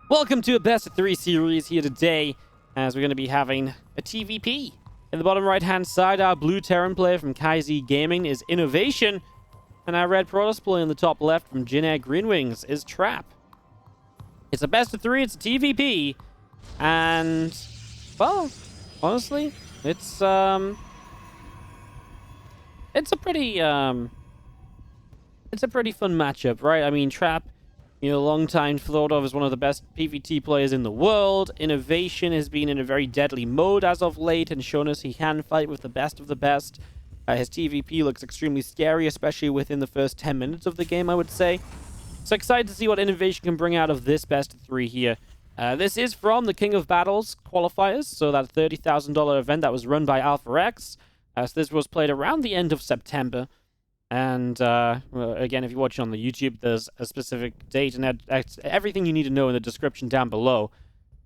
Welcome to a best of 3 series here today, as we're going to be having a TvP. In the bottom right hand side, our blue Terran player from KaiZ Gaming is INnoVation, and our red Protoss player in the top left from Jin Air Greenwings is Trap. It's a best of 3, it's a TvP, and, well, honestly, it's a pretty fun matchup, right? I mean, Trap, long time thought of as one of the best PvT players in the world. INnoVation has been in a very deadly mode as of late and shown us he can fight with the best of the best. His TvP looks extremely scary, especially within the first 10 minutes of the game, I would say. So excited to see what INnoVation can bring out of this best of 3 here. This is from the King of Battles qualifiers, so that $30,000 event that was run by Alpha X. So this was played around the end of September. And again, if you're watching on the YouTube, there's a specific date and everything you need to know in the description down below.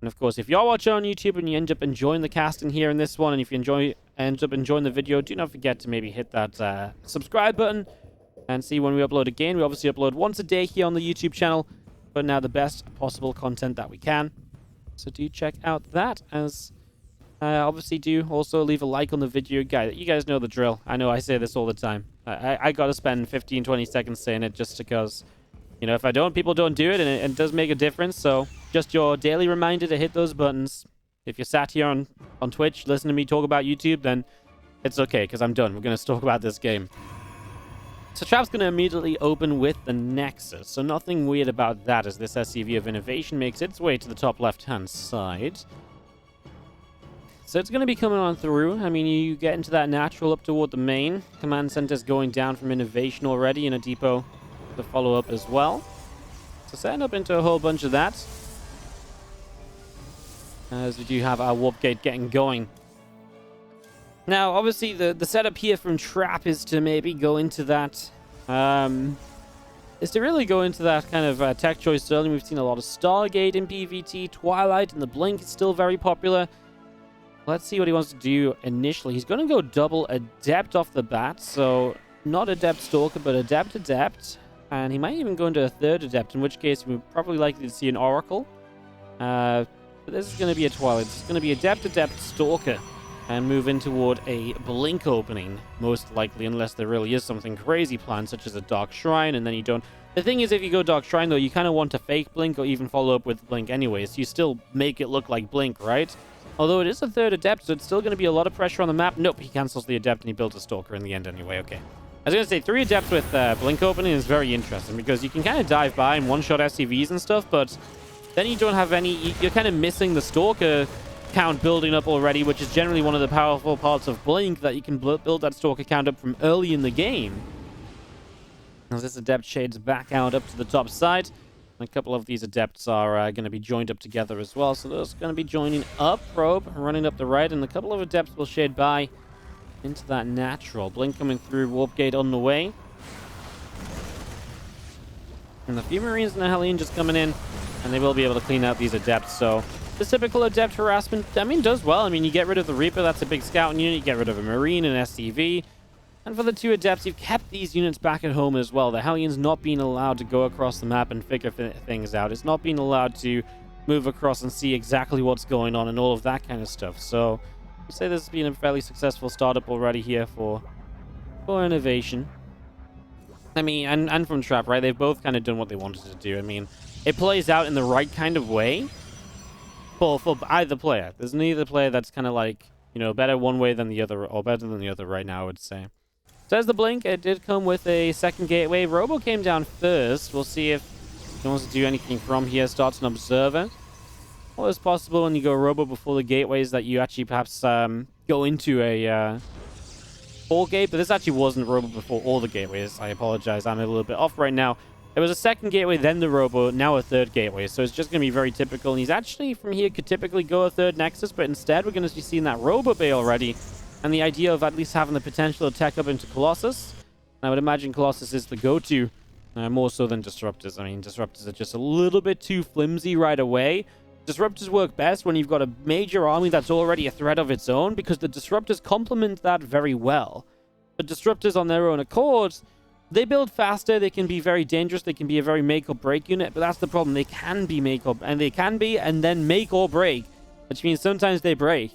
And of course, if you're watching on YouTube and you end up enjoying the casting here in this one, and if you end up enjoying the video, do not forget to maybe hit that subscribe button and see when we upload again. We obviously upload once a day here on the YouTube channel, but now the best possible content that we can. So do check out that, as obviously do also leave a like on the video. Guys, you guys know the drill. I know I say this all the time. I gotta spend 15-20 seconds saying it just because, if I don't, people don't do it, and it does make a difference. So just your daily reminder to hit those buttons. If you're sat here on Twitch listening to me talk about YouTube, then it's okay, because I'm done. We're going to talk about this game. So Trap's going to immediately open with the Nexus, so nothing weird about that as this SCV of INnoVation makes its way to the top left-hand side. So it's going to be coming on through. I mean, you get into that natural up toward the main. Command center's going down from INnoVation already, and a depot to follow up as well. So setting up into a whole bunch of that, as we do have our warp gate getting going. Now, obviously, the setup here from Trap is to maybe go into that, is to really go into that kind of tech choice early. We've seen a lot of Stargate in PvT, Twilight, and the Blink is still very popular. Let's see what he wants to do initially. He's going to go double Adept off the bat, so not Adept Stalker, but Adept. And he might even go into a third Adept, in which case we're probably likely to see an Oracle. But this is going to be a Twilight. It's going to be Adept, Stalker, and move in toward a Blink opening, most likely, unless there really is something crazy planned, such as a Dark Shrine, and then you don't... The thing is, if you go Dark Shrine, though, you kind of want to fake Blink or even follow up with Blink anyway, so you still make it look like Blink, right? Although it is a third Adept, so it's still going to be a lot of pressure on the map. Nope, he cancels the Adept and he builds a Stalker in the end anyway. Okay. I was going to say, 3 Adepts with Blink opening is very interesting, because you can kind of dive by and one-shot SCVs and stuff, but then you don't have any... You're kind of missing the Stalker count building up already, which is generally one of the powerful parts of Blink, that you can build that Stalker count up from early in the game. As this Adept shades back out up to the top side. A couple of these Adepts are going to be joined up together as well. So those are going to be joining up. Probe running up the right. And a couple of Adepts will shade by into that natural. Blink coming through. Warp gate on the way. And a few Marines and a Hellion just coming in. And they will be able to clean out these Adepts. So the typical Adept harassment, I mean, does well. I mean, you get rid of the Reaper. That's a big scouting unit. You get rid of a Marine and SCV. And for the 2 Adepts, you've kept these units back at home as well. The Hellion's not being allowed to go across the map and figure things out. It's not being allowed to move across and see exactly what's going on and all of that kind of stuff. So, I'd say this has been a fairly successful startup already here for INnoVation. I mean, and from Trap, right? They've both kind of done what they wanted to do. I mean, it plays out in the right kind of way for either player. There's neither player that's kind of like, better one way than the other, or better than the other right now, I would say. So as the Blink, it did come with a second gateway. Robo came down first. We'll see if he wants to do anything from here. Starts an Observer. What is possible when you go Robo before the gateways, that you actually perhaps go into a 4 gate, but this actually wasn't Robo before all the gateways. I apologize, I'm a little bit off right now. It was a second gateway, then the Robo, now a third gateway. So it's just going to be very typical. And he's actually, from here, could typically go a third Nexus, but instead we're going to be seeing that Robo Bay already. And the idea of at least having the potential to tech up into Colossus. I would imagine Colossus is the go-to, more so than Disruptors. I mean, Disruptors are just a little bit too flimsy right away. Disruptors work best when you've got a major army that's already a threat of its own, because the Disruptors complement that very well. But Disruptors on their own accord They build faster, they can be very dangerous, they can be a very make or break unit, but that's the problem. They can be and then make or break, which means sometimes they break,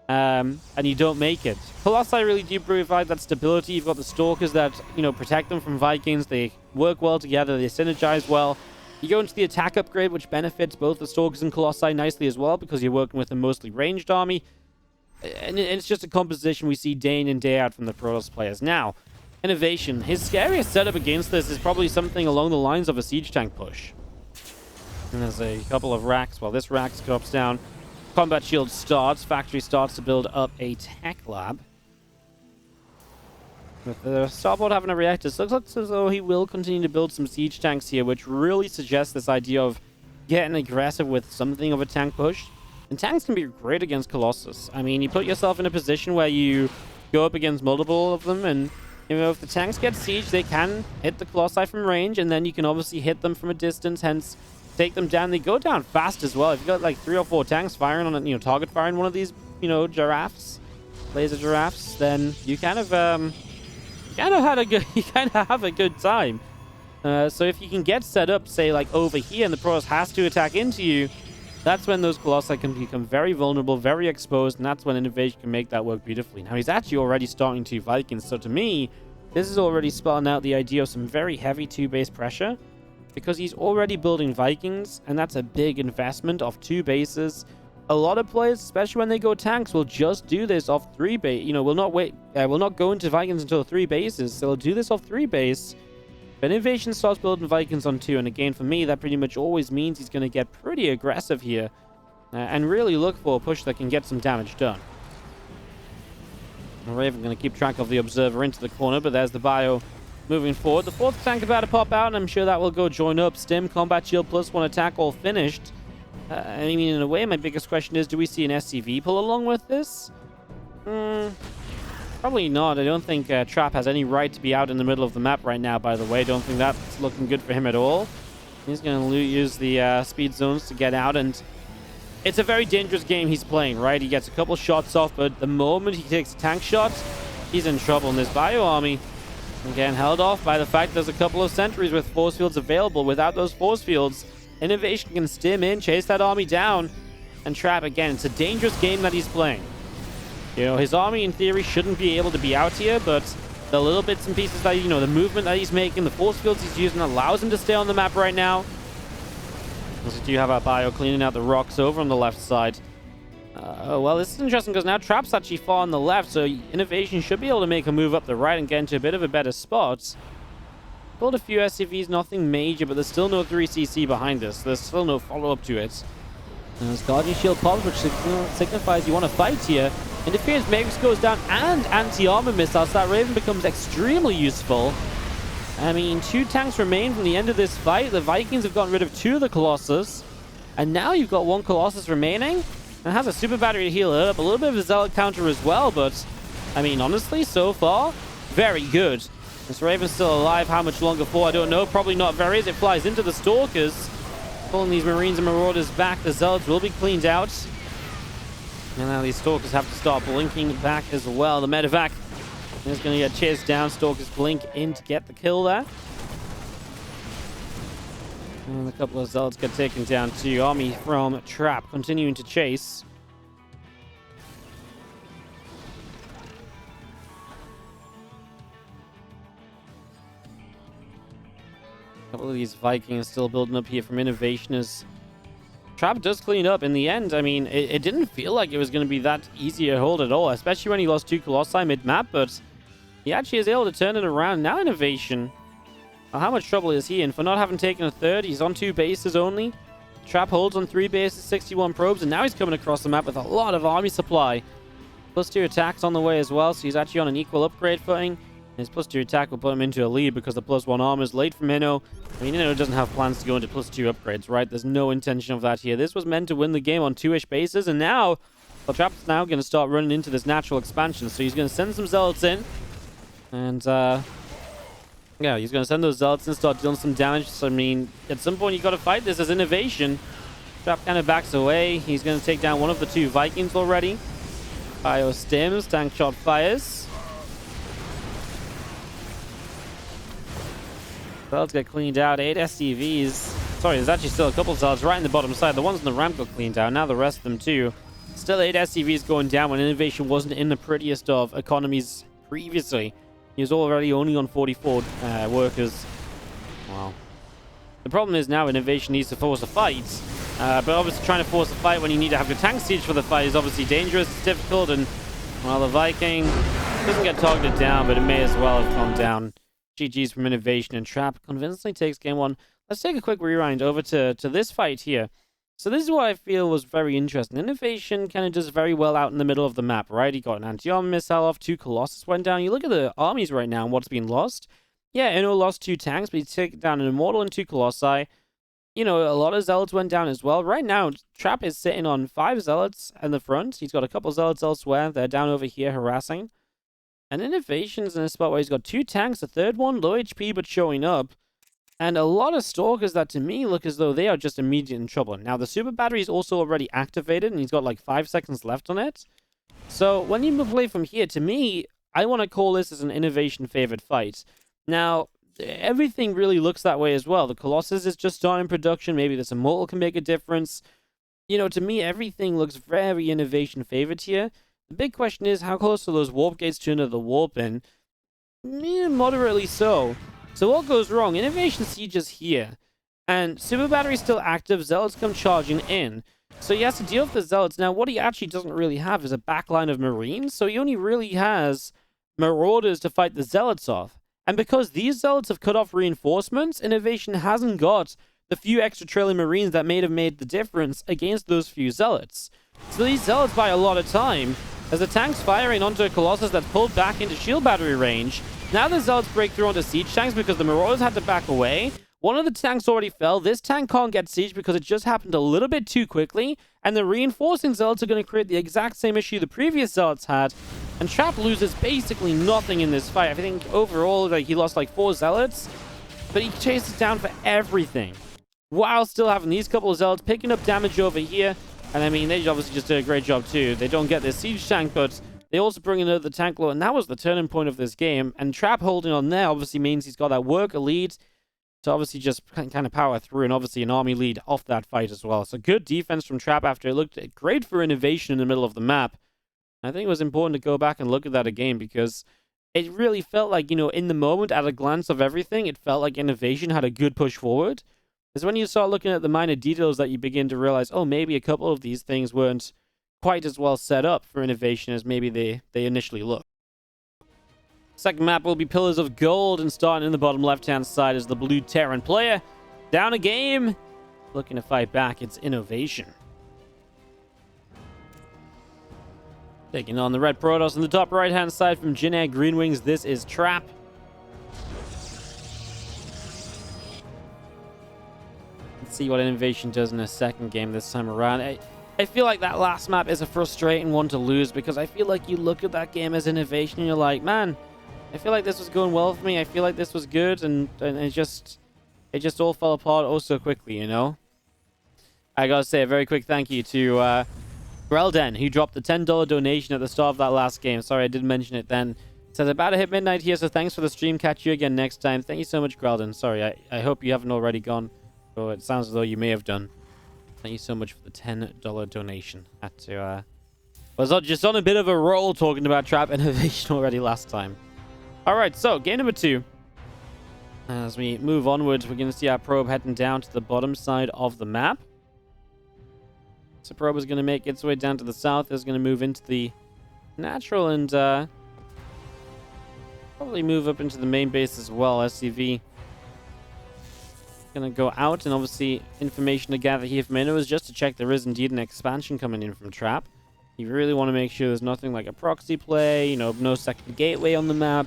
and you don't make it. Colossi really do provide that stability. You've got the Stalkers that, you know, protect them from Vikings. They work well together, they synergize well. You go into the attack upgrade, which benefits both the Stalkers and Colossi nicely as well, because you're working with a mostly ranged army. And it's just a composition we see day in and day out from the Protoss players. Now, INnoVation. His scariest setup against this is probably something along the lines of a siege tank push. And there's a couple of racks. Well, this rack drops down. Combat shield starts. Factory starts to build up a tech lab. With the starboard having a reactor, it looks as though he will continue to build some siege tanks here, which really suggests this idea of getting aggressive with something of a tank push. And tanks can be great against Colossus. I mean, you put yourself in a position where you go up against multiple of them, and you know, if the tanks get siege, they can hit the Colossi from range, and then you can obviously hit them from a distance, hence take them down. They go down fast as well. If you got like 3 or 4 tanks firing on, you know, target firing one of these, you know, giraffes, laser giraffes, then you kind of have a good time. So if you can get set up, say like over here, and the Protoss has to attack into you, that's when those Colossi can become very vulnerable, very exposed, and that's when INnoVation can make that work beautifully. Now, he's actually already starting 2 Vikings, so to me, this is already spelling out the idea of some very heavy 2-base pressure, because he's already building Vikings, and that's a big investment of 2 bases. A lot of players, especially when they go tanks, will just do this off 3 base. You know, will not go into Vikings until 3 bases. They'll do this off 3 base. But INnoVation starts building Vikings on 2, and again, for me, that pretty much always means he's going to get pretty aggressive here and really look for a push that can get some damage done. Raven going to keep track of the Observer into the corner, but there's the Bio moving forward. The 4th tank about to pop out, and I'm sure that will go join up. Stim, Combat Shield, +1 attack, all finished. I mean, in a way, my biggest question is, do we see an SCV pull along with this? Probably not. I don't think Trap has any right to be out in the middle of the map right now, by the way. Don't think that's looking good for him at all. He's going to use the speed zones to get out, and it's a very dangerous game he's playing, right? He gets a couple shots off, but the moment he takes a tank shot, he's in trouble. And this Bio army, again, held off by the fact there's a couple of sentries with force fields available. Without those force fields, INnoVation can stim in, chase that army down, and Trap, again, it's a dangerous game that he's playing. You know, his army, in theory, shouldn't be able to be out here, but the little bits and pieces that, you know, the movement that he's making, the force fields he's using allows him to stay on the map right now. As we do have our Bio cleaning out the rocks over on the left side. Well, this is interesting because now Trap's actually far on the left, so INnoVation should be able to make a move up the right and get into a bit of a better spot. Build a few SCVs, nothing major, but there's still no 3CC behind this. There's still no follow-up to it. And there's Guardian Shield pops, which signifies you want to fight here. Interference Matrix goes down, and anti-armor missiles. That Raven becomes extremely useful. I mean, 2 tanks remain from the end of this fight. The Vikings have gotten rid of 2 of the Colossus. And now you've got 1 Colossus remaining. And has a super battery to heal it up. A little bit of a Zealot counter as well, but I mean, honestly, so far, very good. This Raven's still alive. How much longer for? I don't know. Probably not very, as it flies into the Stalkers. Pulling these Marines and Marauders back. The Zealots will be cleaned out. And now these Stalkers have to start blinking back as well. The Medevac is going to get chased down. Stalkers blink in to get the kill there. And a couple of Zealots get taken down too. Army from Trap continuing to chase. A couple of these Vikings still building up here from INnoVation as Trap does clean up in the end. I mean, it didn't feel like it was going to be that easy to hold at all, especially when he lost 2 Colossi mid-map, but he actually is able to turn it around. Now INnoVation, well, how much trouble is he in? For not having taken a 3rd, he's on 2 bases only. Trap holds on 3 bases, 61 probes, and now he's coming across the map with a lot of army supply. +2 attacks on the way as well, so he's actually on an equal upgrade footing. His +2 attack will put him into a lead because the +1 armor is late from Inno. I mean, Inno doesn't have plans to go into +2 upgrades, right? There's no intention of that here. This was meant to win the game on 2-ish bases, and now, well, Trap's now going to start running into this natural expansion. So he's going to send some Zealots in. And, yeah, he's going to send those Zealots in, start dealing some damage. So, I mean, at some point, you got to fight this as INnoVation. Trap kind of backs away. He's going to take down one of the 2 Vikings already. Bio stims, tank shot fires. Zealots get cleaned out. 8 SCVs. Sorry, there's actually still a couple Zealots right in the bottom side. The ones in the ramp got cleaned out. Now the rest of them too. Still 8 SCVs going down when INnoVation wasn't in the prettiest of economies previously. He was already only on 44 workers. Wow. The problem is now INnoVation needs to force a fight. But obviously trying to force a fight when you need to have the tank siege for the fight is obviously dangerous. It's difficult. And, well, the Viking doesn't get targeted down, but it may as well have gone down. GG's from INnoVation, and Trap convincingly takes game 1. Let's take a quick rewind over to this fight here. So this is what I feel was very interesting. INnoVation kind of does very well out in the middle of the map, right? He got an anti-armor missile off, 2 Colossus went down. You look at the armies right now and what's been lost. Yeah, Inno lost 2 tanks, but he took down an Immortal and 2 Colossi. You know, a lot of Zealots went down as well. Right now, Trap is sitting on 5 Zealots in the front. He's got a couple Zealots elsewhere. They're down over here harassing. And INnoVation's in a spot where he's got 2 tanks, a third one, low HP but showing up. And a lot of Stalkers that to me look as though they are just immediate in trouble. Now, the Super Battery is also already activated, and he's got like 5 seconds left on it. So, when you play from here, to me, I want to call this as an INnoVation favored fight. Now, everything really looks that way as well. The Colossus is just starting production. Maybe this Immortal can make a difference. You know, to me, everything looks very INnoVation favored here. The big question is, how close are those warp gates to into the warp in? Yeah, moderately so. So what goes wrong? INnoVation sieges here. And Super Battery is still active. Zealots come charging in. So he has to deal with the Zealots. Now, what he actually doesn't really have is a backline of Marines. So he only really has Marauders to fight the Zealots off. And because these Zealots have cut off reinforcements, INnoVation hasn't got the few extra trailing Marines that may have made the difference against those few Zealots. So these Zealots buy a lot of time. As the tank's firing onto a Colossus that's pulled back into shield battery range, now the Zealots break through onto siege tanks because the Marauders had to back away. One of the tanks already fell. This tank can't get sieged because it just happened a little bit too quickly, and the reinforcing Zealots are going to create the exact same issue the previous Zealots had, and Trap loses basically nothing in this fight. I think overall he lost like 4 Zealots, but he chases down for everything, while still having these couple of Zealots picking up damage over here. And I mean, they obviously just did a great job too. They don't get their siege tank, but they also bring another tank low, and that was the turning point of this game. And Trap holding on there obviously means he's got that worker lead to obviously just kind of power through, and obviously an army lead off that fight as well. So good defense from Trap after it looked great for INnoVation in the middle of the map. I think it was important to go back and look at that again because it really felt like, you know, in the moment, at a glance of everything, it felt like INnoVation had a good push forward. It's when you start looking at the minor details that you begin to realize, oh, maybe a couple of these things weren't quite as well set up for INnoVation as maybe they initially looked. Second map will be Pillars of Gold, and starting in the bottom left-hand side is the blue Terran player. Down a game. Looking to fight back, it's INnoVation. Taking on the red Protoss on the top right-hand side from Jin Air Green Wings, this is Trap. See what INnoVation does in a second game this time around. I feel like that last map is a frustrating one to lose because I feel like you look at that game as INnoVation and you're like, man, I feel like this was going well for me. I feel like this was good, and it just all fell apart oh so quickly, you know? I gotta say a very quick thank you to Grelden, who dropped the $10 donation at the start of that last game. Sorry, I didn't mention it then. Says, about to hit midnight here, so thanks for the stream. Catch you again next time. Thank you so much, Grelden. Sorry, I hope you haven't already gone. Oh, it sounds as though you may have done. Thank you so much for the $10 donation. Had to, was just on a bit of a roll talking about Trap INnoVation already last time. Alright, so, game number 2. As we move onwards, we're going to see our probe heading down to the bottom side of the map. So, probe is going to make its way down to the south. It's going to move into the natural and, probably move up into the main base as well. SCV gonna go out, and obviously information to gather here from Inno is just to check there is indeed an expansion coming in from Trap. You really want to make sure there's nothing like a proxy play, you know, no second gateway on the map.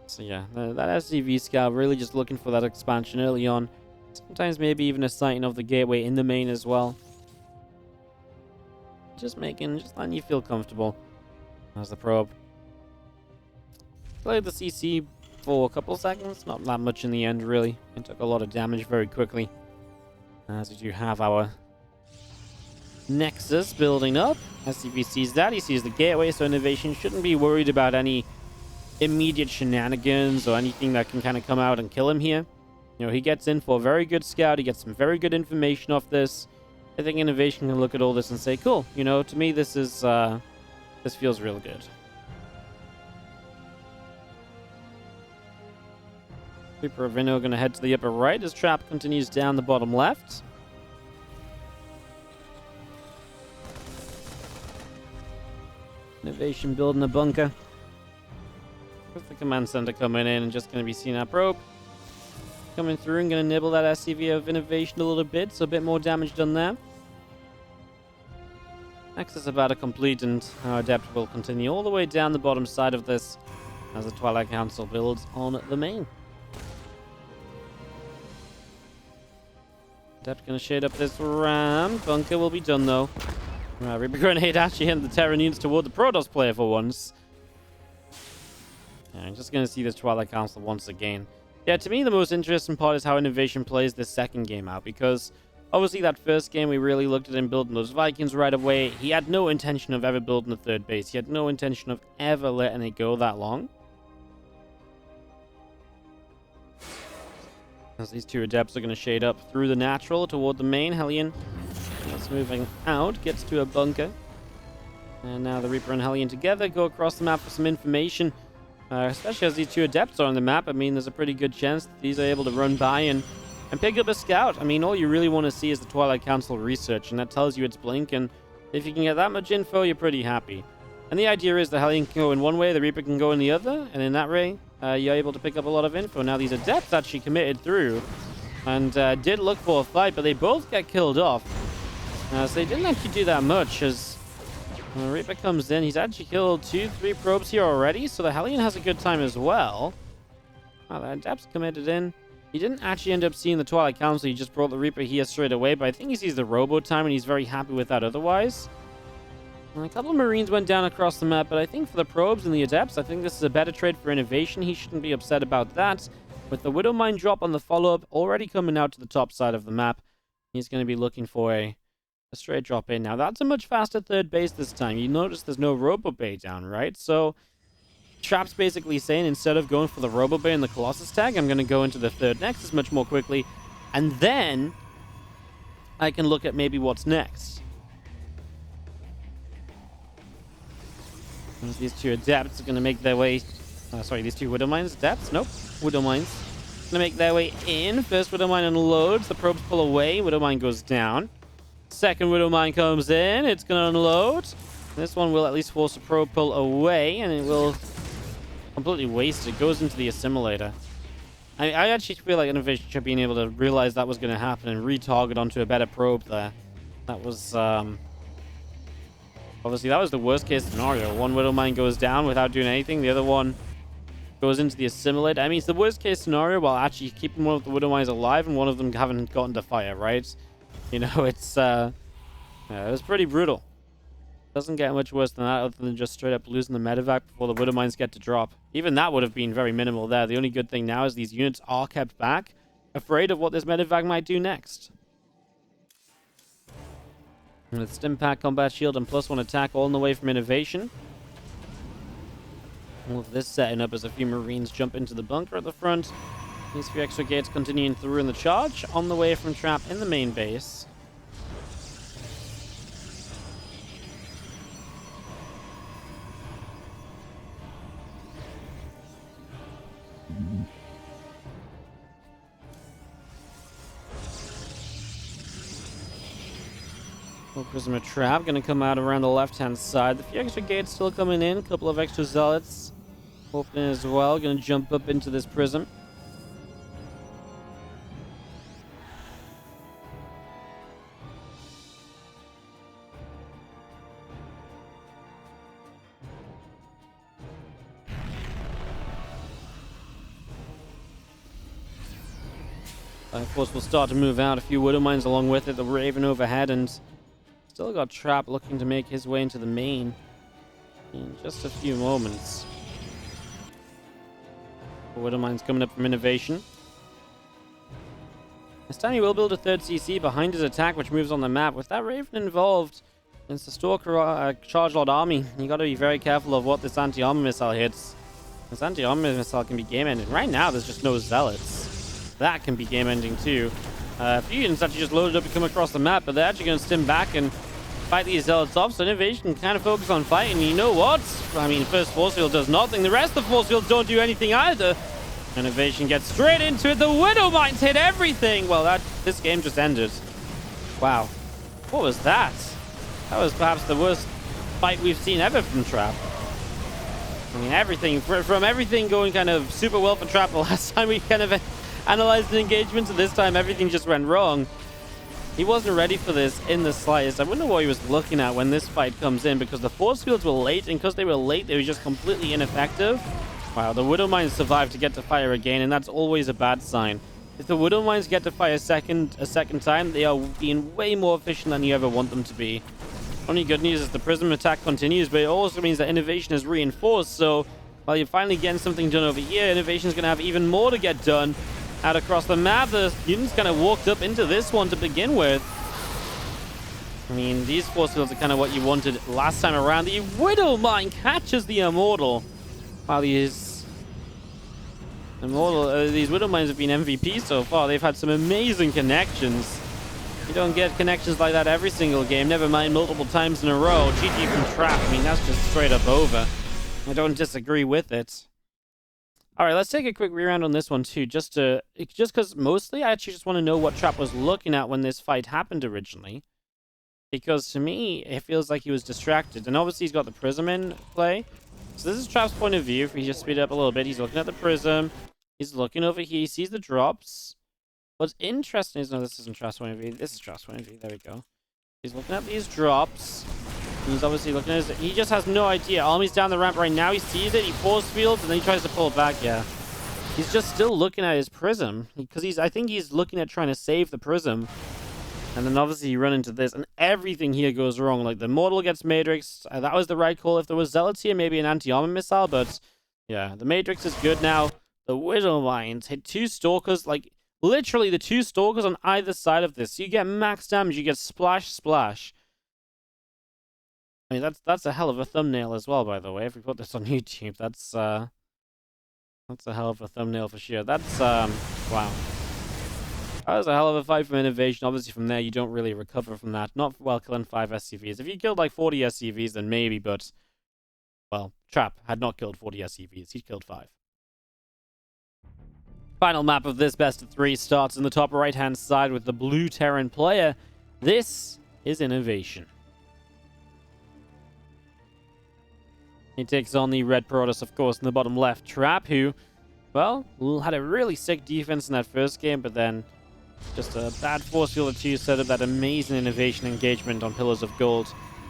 So yeah, that SCV scout really just looking for that expansion early on. Sometimes maybe even a sighting of the gateway in the main as well. Just letting you feel comfortable. As the probe played the CC for a couple seconds, not that much in the end really. It took a lot of damage very quickly. As we do have our Nexus building up. SCV sees that, he sees the gateway, so INnoVation shouldn't be worried about any immediate shenanigans or anything that can kind of come out and kill him here. You know, he gets in for a very good scout. He gets some very good information off this. I think INnoVation can look at all this and say, cool, you know, to me this is, this feels real good. Reaper of Inno gonna head to the upper right as Trap continues down the bottom left. INnoVation building a bunker. With the command center coming in and just gonna be seeing that probe coming through and gonna nibble that SCV of INnoVation a little bit, so a bit more damage done there. Access about to complete, and our Adept will continue all the way down the bottom side of this as the Twilight Council builds on the main. Adept gonna shade up this ram. Bunker will be done though. Reaper Grenade actually hitting the Terran units toward the Protoss player for once. Yeah, I'm just gonna see this Twilight Council once again. Yeah, to me the most interesting part is how INnoVation plays this second game out, because obviously that first game we really looked at him building those Vikings right away. He had no intention of ever building a third base. He had no intention of ever letting it go that long. As these two Adepts are going to shade up through the natural toward the main. Hellion that's moving out, gets to a bunker. And now the Reaper and Hellion together go across the map for some information. Especially as these two Adepts are on the map. I mean, there's a pretty good chance that these are able to run by and pick up a scout. I mean, all you really want to see is the Twilight Council research, and that tells you it's Blink, and if you can get that much info, you're pretty happy. And the idea is the Hellion can go in one way, the Reaper can go in the other, and in that way, you're able to pick up a lot of info. Now, these Adepts actually committed through and did look for a fight, but they both get killed off. So they didn't actually do that much as the Reaper comes in. He's actually killed 2-3 probes here already, so the Hellion has a good time as well. The Adepts committed in. He didn't actually end up seeing the Twilight Council. He just brought the Reaper here straight away, but I think he sees the Robo time, and he's very happy with that otherwise. And a couple of Marines went down across the map, but I think for the probes and the Adepts, I think this is a better trade for INnoVation. He shouldn't be upset about that. With the Widow Mine drop on the follow-up already coming out to the top side of the map, he's going to be looking for a straight drop in. Now, that's a much faster third base this time. You notice there's no Robo Bay down, right? So Trap's basically saying, instead of going for the Robo Bay and the Colossus tag, I'm going to go into the third Nexus much more quickly, and then I can look at maybe what's next. As these two Adepts are going to make their way... these two Widow Mines. Adepts? Nope. Widow Mines. Going to make their way in. First Widow Mine unloads. The probes pull away. Widow Mine goes down. Second Widow Mine comes in. It's going to unload. This one will at least force a probe pull away, and it will completely waste it. Goes into the assimilator. I actually feel like INnoVation should be able to realize that was going to happen and retarget onto a better probe there. That was... obviously, that was the worst case scenario. One Widow Mine goes down without doing anything. The other one goes into the assimilator. I mean, it's the worst case scenario while actually keeping one of the Widow Mines alive and one of them haven't gotten to fire, right? You know, it's... it was pretty brutal. Doesn't get much worse than that other than just straight up losing the medevac before the Widow Mines get to drop. Even that would have been very minimal there. The only good thing now is these units are kept back, afraid of what this medevac might do next. And with Stim Pack, Combat Shield, and +1 attack all in the way from INnoVation. All of this setting up as a few Marines jump into the bunker at the front. These few extra gates continuing through in the charge on the way from Trap in the main base. Prism of Trap going to come out around the left-hand side. The few extra gates still coming in. A couple of extra Zealots opening as well. Going to jump up into this Prism. Of course, we'll start to move out. A few Widow Mines along with it. The Raven overhead, and still got Trap looking to make his way into the main in just a few moments. The Widow Mine's coming up from INnoVation. This time he will build a third CC behind his attack, which moves on the map. With that Raven involved, it's the Stalker Charge Lord army. You got to be very careful of what this anti-armor missile hits. This anti-armor missile can be game-ending. Right now, there's just no zealots. That can be game-ending too. A few units actually just loaded up and come across the map, but they're actually going to stim back and fight these zealots off. So INnoVation can kind of focus on fighting. You know what? I mean, first force field does nothing. The rest of the force fields don't do anything either. INnoVation gets straight into it. The Widow Mines hit everything. Well, this game just ended. Wow. What was that? That was perhaps the worst fight we've seen ever from Trap. I mean, everything, from everything going kind of super well for Trap the last time we kind of analyzed an engagement, and this time everything just went wrong. He wasn't ready for this in the slightest. I wonder what he was looking at when this fight comes in, because the force fields were late, and because they were late, they were just completely ineffective. Wow, the Widow Mines survived to get to fire again, and that's always a bad sign. If the Widow Mines get to fire a second time, they are being way more efficient than you ever want them to be. Only good news is the Prism attack continues, but it also means that INnoVation is reinforced, so while you're finally getting something done over here, INnoVation is going to have even more to get done out across the map. The units kind of walked up into this one to begin with. I mean, these force fields are kind of what you wanted last time around. The Widow Mine catches the Immortal. Wow, these Widow Mines have been MVP so far. They've had some amazing connections. You don't get connections like that every single game, never mind multiple times in a row. GG from Trap. I mean, that's just straight up over. I don't disagree with it. All right, let's take a quick reround on this one too, just because mostly I actually just want to know what Trap was looking at when this fight happened originally. Because to me, it feels like he was distracted. And obviously he's got the Prism in play. So this is Trap's point of view. If we just speed up a little bit, he's looking at the Prism. He's looking over here. He sees the drops. What's interesting is, no, this isn't Trap's point of view. This is Trap's point of view. There we go. He's looking at these drops. He's obviously looking at his... He just has no idea. Army's down the ramp right now. He sees it. He force fields, and then he tries to pull it back. Yeah. He's just still looking at his Prism. Because I think he's looking at trying to save the Prism. And then obviously you run into this, and everything here goes wrong. Like, the Mortal gets Matrix. That was the right call. If there was Zealots here, maybe an anti-armor missile. But, yeah, the Matrix is good now. The Widow Mines hit two Stalkers. Like, literally the two Stalkers on either side of this. You get max damage. You get splash, splash. I mean, that's a hell of a thumbnail as well, by the way. If we put this on YouTube, that's a hell of a thumbnail for sure. That's, wow. That was a hell of a fight from INnoVation. Obviously, from there, you don't really recover from that. Not while killing 5 SCVs. If you killed like 40 SCVs, then maybe, but, well, Trap had not killed 40 SCVs. He'd killed 5. Final map of this best of 3 starts in the top right-hand side with the blue Terran player. This is INnoVation. He takes on the red Protoss, of course, in the bottom left. Trap, who, well, had a really sick defense in that first game, but then just a bad force field or two set up that amazing INnoVation engagement on Pillars of Gold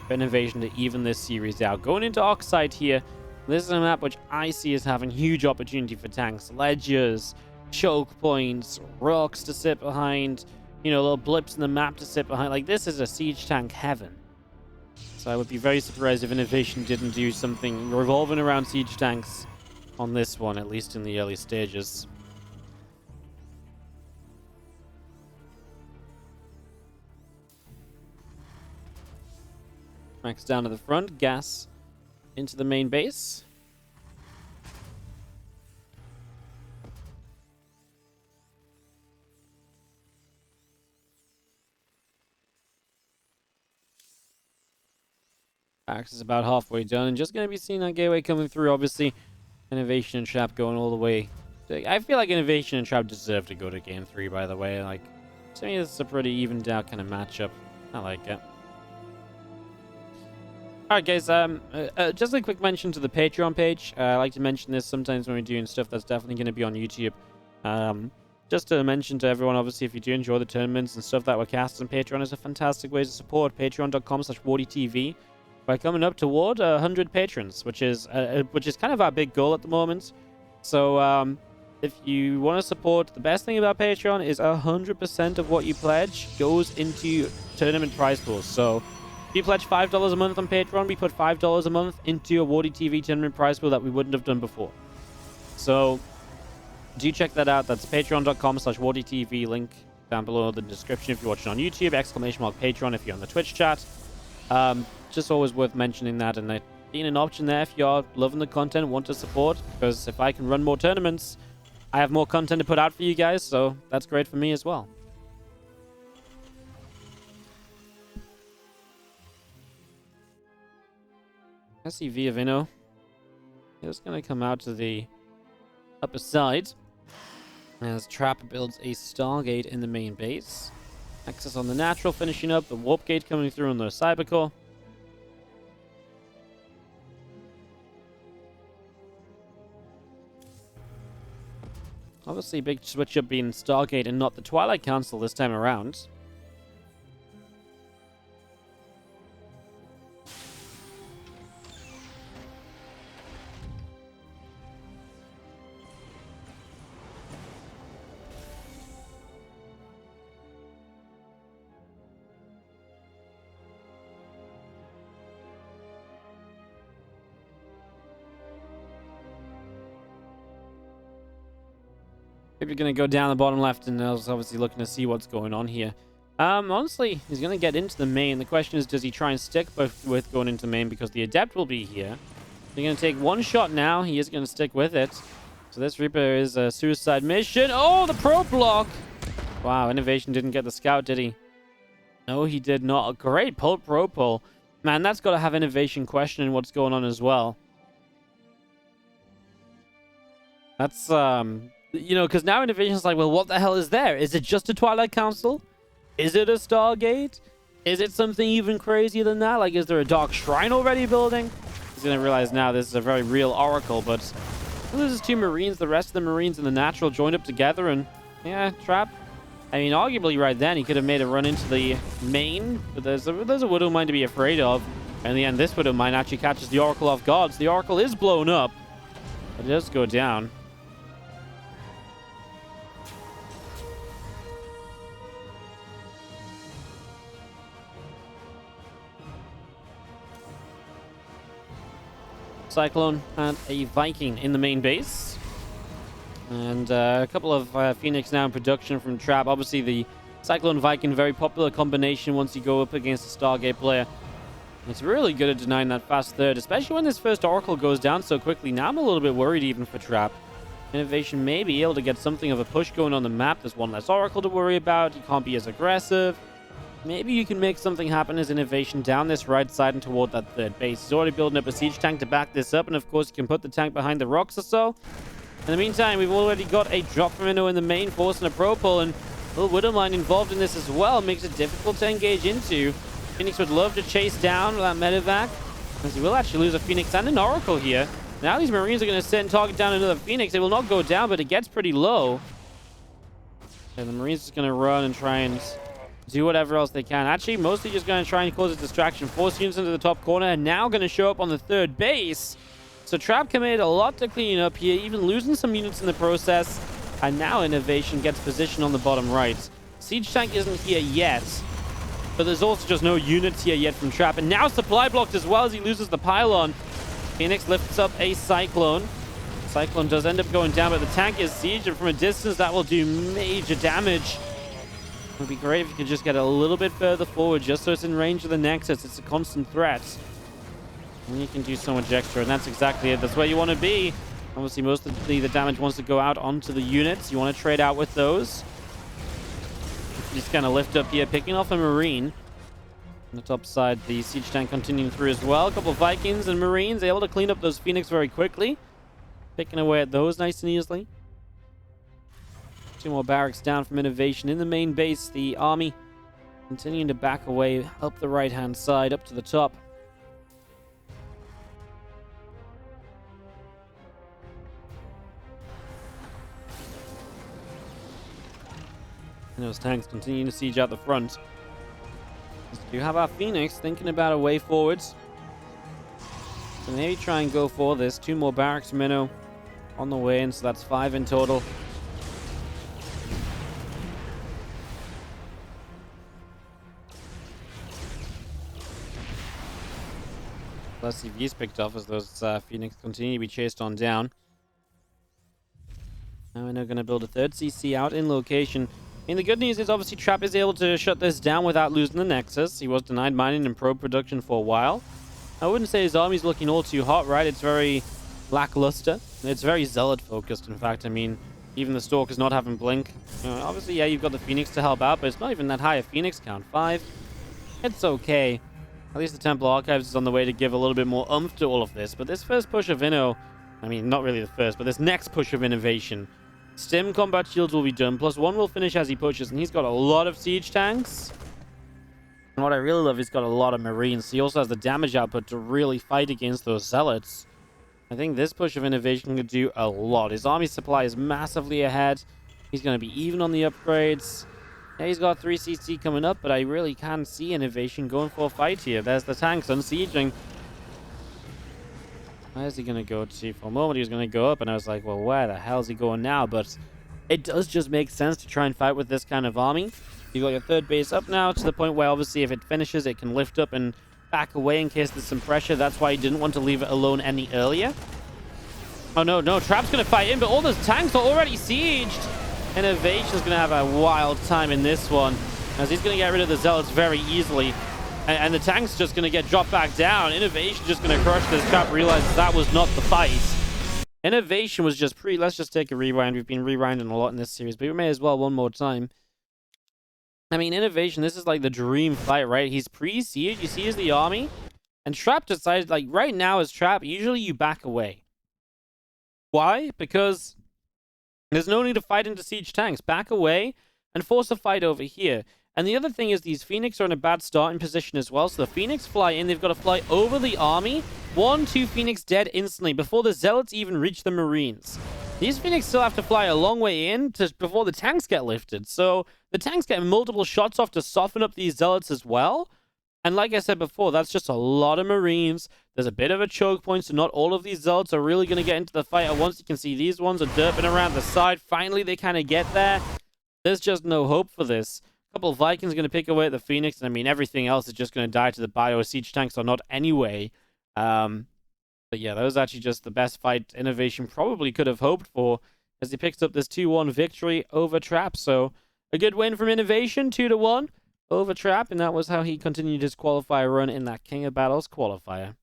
for INnoVation to even this series out. Going into Oxide here, this is a map which I see as having huge opportunity for tanks. Ledgers, choke points, rocks to sit behind, you know, little blips in the map to sit behind. Like, this is a siege tank heaven. So I would be very surprised if INnoVation didn't do something revolving around siege tanks on this one, at least in the early stages. Max down to the front, gas into the main base. Axe is about halfway done, and just going to be seeing that gateway coming through. Obviously, INnoVation and Trap going all the way. I feel like INnoVation and Trap deserve to go to Game 3, by the way. Like, to me, this is a pretty evened out kind of matchup. I like it. Alright, guys, just a quick mention to the Patreon page. I like to mention this sometimes when we're doing stuff that's definitely going to be on YouTube. Just to mention to everyone, obviously, if you do enjoy the tournaments and stuff that we're casting, Patreon is a fantastic way to support. Patreon.com/WardiTV. We're coming up toward 100 patrons, which is kind of our big goal at the moment. So if you want to support, the best thing about Patreon is 100% of what you pledge goes into tournament prize pools. So if you pledge $5 a month on Patreon, we put $5 a month into a WardiTV tournament prize pool that we wouldn't have done before. So do check that out. That's patreon.com/WardiTV. Link down below in the description if you're watching on YouTube. !Patreon if you're on the Twitch chat. Just always worth mentioning that, and being an option there if you're loving the content, want to support. Because if I can run more tournaments, I have more content to put out for you guys. So that's great for me as well. I see Viavino. He's going to come out to the upper side as Trap builds a Stargate in the main base. Access on the natural, finishing up the Warp Gate coming through on the Cybercore. Obviously, big switch up being Stargate and not the Twilight Council this time around. Maybe going to go down the bottom left, and I was obviously looking to see what's going on here. Honestly, he's going to get into the main. The question is, does he try and stick with going into main because the Adept will be here? He's going to take one shot now. He is going to stick with it. So this Reaper is a suicide mission. Oh, the pro block! Wow, INnoVation didn't get the scout, did he? No, he did not. A great pro pull. Man, that's got to have INnoVation questioning what's going on as well. That's, you know, because now INnoVation's like, well, what the hell is there? Is it just a Twilight Council? Is it a Stargate? Is it something even crazier than that? Like, is there a Dark Shrine already building? He's going to realize now this is a very real Oracle, but he loses 2 Marines. The rest of the Marines and the Natural joined up together, and yeah, Trap. I mean, arguably right then, he could have made a run into the main, but there's a Widow Mine to be afraid of. And in the end, this Widow Mine actually catches the Oracle off guard. So the Oracle is blown up, but it does go down. Cyclone and a Viking in the main base. And a couple of Phoenix now in production from Trap. Obviously, the Cyclone Viking, very popular combination once you go up against a Stargate player. It's really good at denying that fast third, especially when this first Oracle goes down so quickly. Now I'm a little bit worried even for Trap. INnoVation may be able to get something of a push going on the map. There's one less Oracle to worry about. You can't be as aggressive. Maybe you can make something happen as INnoVation down this right side and toward that third base. He's already building up a siege tank to back this up, and of course you can put the tank behind the rocks or so. In the meantime, we've already got a drop from Inno in the main, forcing a pro pull, and a little Widowmine involved in this as well. Makes it difficult to engage into. Phoenix would love to chase down that medevac, as he will actually lose a Phoenix and an Oracle here. Now these Marines are going to sit and target down another Phoenix. It will not go down, but it gets pretty low. And the Marines are going to run and try and do whatever else they can. Actually, mostly just going to try and cause a distraction. Force units into the top corner, and now going to show up on the third base. So Trap committed a lot to clean up here, even losing some units in the process. And now INnoVation gets positioned on the bottom right. Siege tank isn't here yet, but there's also just no units here yet from Trap. And now supply blocked as well as he loses the pylon. Phoenix lifts up a Cyclone. Cyclone does end up going down, but the tank is sieged, and from a distance that will do major damage. It would be great if you could just get a little bit further forward, just so it's in range of the Nexus. It's a constant threat. And you can do so much extra, and that's exactly it. That's where you want to be. Obviously, most of the damage wants to go out onto the units. You want to trade out with those. Just kind of lift up here, picking off a Marine. On the top side, the siege tank continuing through as well. A couple of Vikings and Marines able to clean up those Phoenix very quickly. Picking away at those nice and easily. 2 more barracks down from INnoVation in the main base. The army continuing to back away up the right-hand side, up to the top. And those tanks continuing to siege out the front. We do have our Phoenix thinking about a way forwards. So maybe try and go for this. 2 more barracks from Inno on the way in, so that's 5 in total. Plus CV's picked off as those Phoenix continue to be chased on down. Now we're now going to build a third CC out in location. And the good news is obviously Trap is able to shut this down without losing the Nexus. He was denied mining and probe production for a while. I wouldn't say his army's looking all too hot, right? It's very lackluster. It's very zealot focused, in fact. I mean, even the Stalker's not having blink. Obviously, yeah, you've got the Phoenix to help out, but it's not even that high a Phoenix count. 5. It's okay. At least the Temple Archives is on the way to give a little bit more oomph to all of this. But this first push of Inno, I mean, not really the first, but this next push of INnoVation, Stim combat shields will be done. +1 will finish as he pushes, and he's got a lot of siege tanks. And what I really love, he's got a lot of Marines. He also has the damage output to really fight against those Zealots. I think this push of INnoVation could do a lot. His army supply is massively ahead. He's going to be even on the upgrades. Yeah, he's got 3 CC coming up, but I really can't see INnoVation going for a fight here. There's the tanks unsieging. Where's he going to go to? For a moment, he was going to go up, and I was like, well, where the hell is he going now? But it does just make sense to try and fight with this kind of army. You got your third base up now to the point where, obviously, if it finishes, it can lift up and back away in case there's some pressure. That's why he didn't want to leave it alone any earlier. Oh, no, Trap's going to fight in, but all those tanks are already sieged. INnoVation's going to have a wild time in this one, as he's going to get rid of the Zealots very easily. And the tank's just going to get dropped back down. INnoVation's just going to crush this. Trap realizes that was not the fight. INnoVation was just let's just take a rewind. We've been rewinding a lot in this series, but we may as well one more time. I mean, INnoVation, this is like the dream fight, right? He's pre-siege. You see, he's the army. And Trap decided, like, right now as Trap, usually you back away. Why? Because there's no need to fight into siege tanks. Back away and force a fight over here. And the other thing is these Phoenix are in a bad starting position as well. So the Phoenix fly in. They've got to fly over the army. 2 Phoenix dead instantly before the Zealots even reach the Marines. These Phoenix still have to fly a long way in before the tanks get lifted. So the tanks get multiple shots off to soften up these Zealots as well. And like I said before, that's just a lot of Marines. There's a bit of a choke point, so not all of these Zealots are really going to get into the fight at once. You can see these ones are derping around the side. Finally, they kind of get there. There's just no hope for this. A couple of Vikings going to pick away at the Phoenix. And I mean, everything else is just going to die to the bio. Siege tanks are not anyway. But yeah, that was actually just the best fight INnoVation probably could have hoped for, as he picks up this 2-1 victory over Trap. So a good win from INnoVation, 2-1 over Trap. And that was how he continued his qualifier run in that King of Battles qualifier.